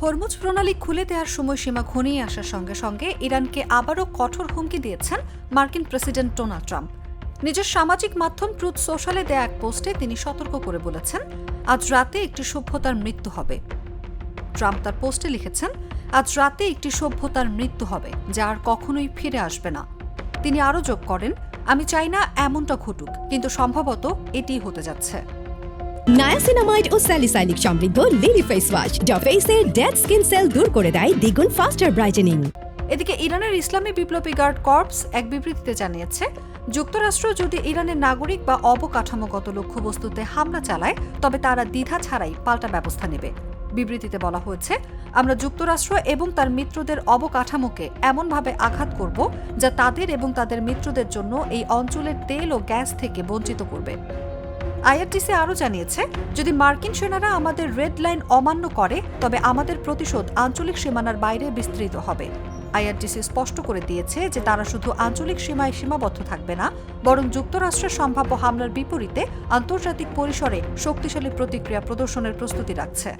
Hormuz প্রণালী খুলে দেওয়ার সময়সীমা ঘনিয়ে আসার সঙ্গে সঙ্গে ইরানকে আবারও কঠোর হুমকি দিয়েছেন মার্কিন প্রেসিডেন্ট ডোনাল্ড ট্রাম্প। নিজের সামাজিক মাধ্যম ট্রুথ সোশ্যালে দেয়া এক পোস্টে তিনি সতর্ক করে বলেছেন, আজ রাতে একটি সভ্যতার মৃত্যু হবে। ট্রাম্প তার পোস্টে লিখেছেন, আজ রাতে একটি সভ্যতার মৃত্যু হবে যা আর কখনোই ফিরে আসবে না। তিনি আরও যোগ করেন, আমি চাই না এমনটা ঘটুক, কিন্তু সম্ভবত এটিই হতে যাচ্ছে। নায়াসিনামাইড ও স্যালিসাইলিক সমৃদ্ধ লিলি ফেস ওয়াশ যা ফেসের ডেড স্কিন সেল দূর করে দেয় দ্বিগুণ ফাস্টার ব্রাইটেনিং। এদিকে ইরানের ইসলামী বিপ্লবী গার্ড কর্পস এক বিবৃতিতে জানিয়েছে, যুক্তরাষ্ট্র যদি ইরানের নাগরিক বা অবকাঠামোগত লক্ষ্যবস্তুতে হামলা চালায় তবে তারা দ্বিধা ছাড়াই পাল্টা ব্যবস্থা নেবে। বিবৃতিতে বলা হয়েছে, আমরা যুক্তরাষ্ট্র এবং তার মিত্রদের অবকাঠামোকে এমনভাবে আঘাত করব যা তাদের এবং তাদের মিত্রদের জন্য এই অঞ্চলের তেল ও গ্যাস থেকে বঞ্চিত করবে। আইআরটিসি আরও জানিয়েছে, যদি মার্কিন সেনারা আমাদের রেড লাইন অমান্য করে তবে আমাদের প্রতিশোধ আঞ্চলিক সীমানার বাইরে বিস্তৃত হবে। আইআরটিসি স্পষ্ট করে দিয়েছে যে তারা শুধু আঞ্চলিক সীমায় সীমাবদ্ধ থাকবে না, বরং যুক্তরাষ্ট্রের সম্ভাব্য হামলার বিপরীতে আন্তর্জাতিক পরিসরে শক্তিশালী প্রতিক্রিয়া প্রদর্শনের প্রস্তুতি রাখছে।